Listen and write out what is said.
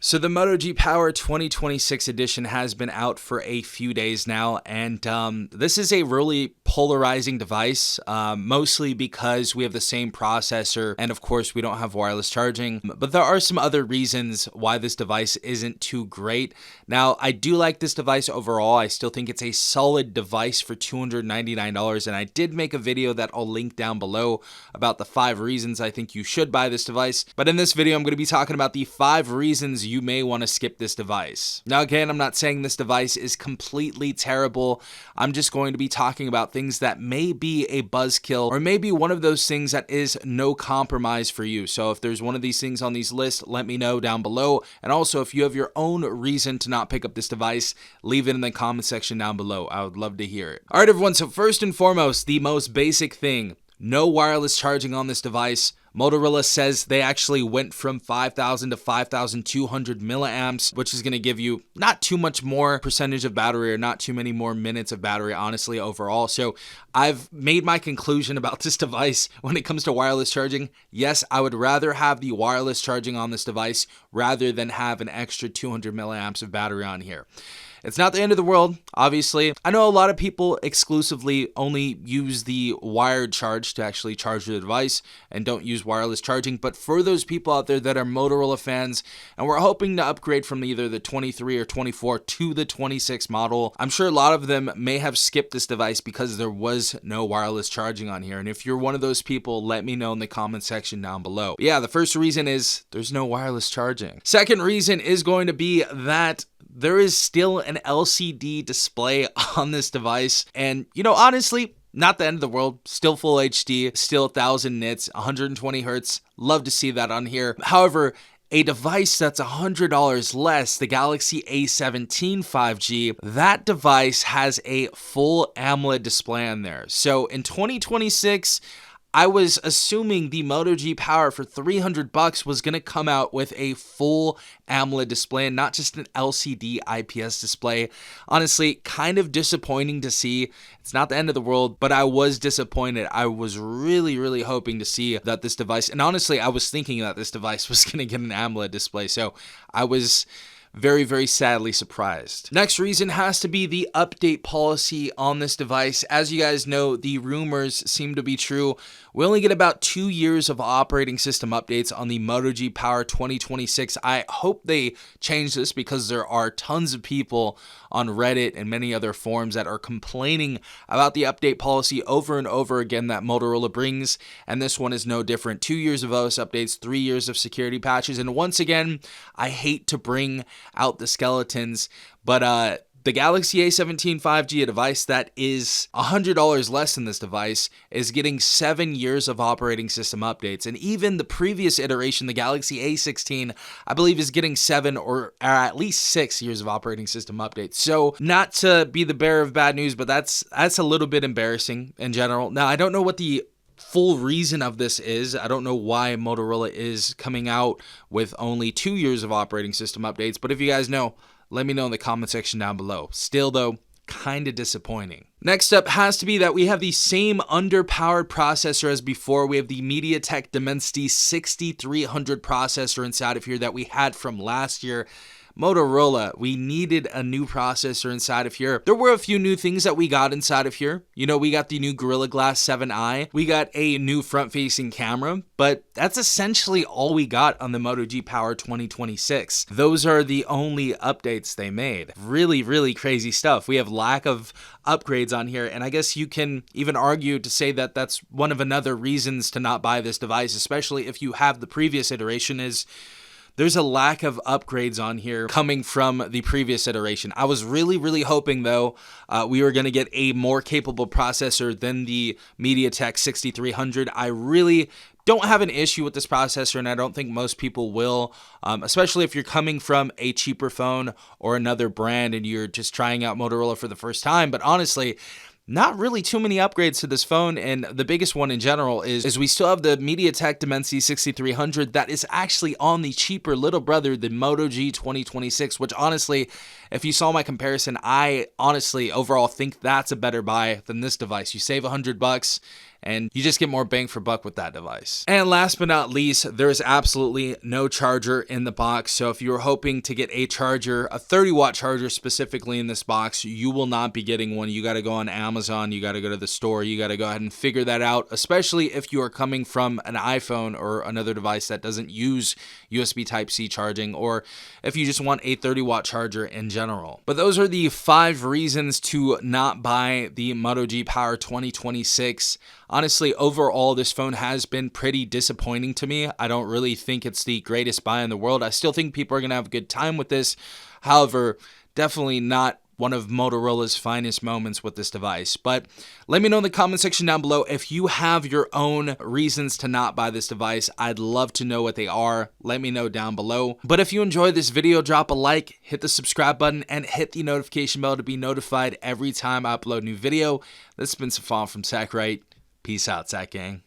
So the Moto G Power 2026 edition has been out for a few days now, and this is a really polarizing device, mostly because we have the same processor, and of course we don't have wireless charging, but there are some other reasons why this device isn't too great. Now, I do like this device overall. I still think it's a solid device for $299, and I did make a video that I'll link down below about the 5 reasons I think you should buy this device, but in this video I'm going to be talking about the 5 reasons you may want to skip this device. Now again, I'm not saying this device is completely terrible. I'm just going to be talking about things that may be a buzzkill, or maybe one of those things that is no compromise for you. So if there's one of these things on these lists, let me know down below. And also, if you have your own reason to not pick up this device, leave it in the comment section down below. I would love to hear it. All right, everyone. So first and foremost, the most basic thing, no wireless charging on this device. Motorola says they actually went from 5,000 to 5,200 milliamps, which is going to give you not too much more percentage of battery, or not too many more minutes of battery, honestly, overall. So I've made my conclusion about this device when it comes to wireless charging. Yes, I would rather have the wireless charging on this device rather than have an extra 200 milliamps of battery on here. It's not the end of the world, obviously. I know a lot of people exclusively only use the wired charge to actually charge the device and don't use wireless charging, but for those people out there that are Motorola fans and we're hoping to upgrade from either the 23 or 24 to the 26 model, I'm sure a lot of them may have skipped this device because there was no wireless charging on here. And if you're one of those people, let me know in the comment section down below. But yeah, the first reason is there's no wireless charging. Second reason is going to be that there is still an LCD display on this device, and honestly, not the end of the world. Still full HD, still 1000 nits, 120 hertz. Love to see that on here. However, a device that's $100 less, the Galaxy A17 5G, that device has a full AMOLED display on there. So in 2026, I was assuming the Moto G Power for $300 was going to come out with a full AMOLED display and not just an LCD IPS display. Honestly, kind of disappointing to see. It's not the end of the world, but I was disappointed. I was really hoping to see that this device, and honestly, I was thinking that this device was going to get an AMOLED display, so I was very sadly surprised. Next reason has to be the update policy on this device. As you guys know, the rumors seem to be true. We only get about 2 years of operating system updates on the Moto G Power 2026. I hope they change this because there are tons of people on Reddit and many other forums that are complaining about the update policy over and over again that Motorola brings, and this one is no different. 2 years of OS updates, 3 years of security patches, and once again, I hate to bring out the skeletons, but the Galaxy A17 5G, a device that is $100 less than this device, is getting 7 years of operating system updates. And even the previous iteration, the Galaxy A16, I believe is getting 7 or at least 6 years of operating system updates. So not to be the bearer of bad news, but that's a little bit embarrassing in general. Now, I don't know what the full reason of this is. I don't know why Motorola is coming out with only 2 years of operating system updates, but if you guys know, let me know in the comment section down below. Still though, kind of disappointing. Next up has to be that we have the same underpowered processor as before. We have the MediaTek Dimensity 6300 processor inside of here that we had from last year. Motorola, we needed a new processor inside of here. There were a few new things that we got inside of here. We got the new Gorilla Glass 7i. We got a new front-facing camera, but that's essentially all we got on the Moto G Power 2026. Those are the only updates they made. Really crazy stuff. We have lack of upgrades on here, and I guess you can even argue to say that that's one of another reasons to not buy this device, especially if you have the previous iteration, is there's a lack of upgrades on here coming from the previous iteration. I was really hoping, though, we were going to get a more capable processor than the MediaTek 6300. I really don't have an issue with this processor, and I don't think most people will, especially if you're coming from a cheaper phone or another brand and you're just trying out Motorola for the first time. But honestly, not really too many upgrades to this phone, and the biggest one in general is we still have the MediaTek Dimensity 6300 that is actually on the cheaper little brother, the Moto G 2026, which honestly, if you saw my comparison, I honestly overall think that's a better buy than this device. You save $100 and you just get more bang for buck with that device. And last but not least, there is absolutely no charger in the box. So if you're hoping to get a charger, a 30-watt charger specifically in this box, you will not be getting one. You got to go on Amazon, you got to go to the store, you got to go ahead and figure that out, especially if you are coming from an iPhone or another device that doesn't use USB Type-C charging, or if you just want a 30-watt charger in general. But those are the 5 reasons to not buy the Moto G Power 2026. Honestly, overall, this phone has been pretty disappointing to me. I don't really think it's the greatest buy in the world. I still think people are going to have a good time with this. However, definitely not one of Motorola's finest moments with this device. But let me know in the comment section down below if you have your own reasons to not buy this device. I'd love to know what they are. Let me know down below. But if you enjoyed this video, drop a like, hit the subscribe button, and hit the notification bell to be notified every time I upload a new video. This has been Safan from TechRight. Peace out, Tech Gang.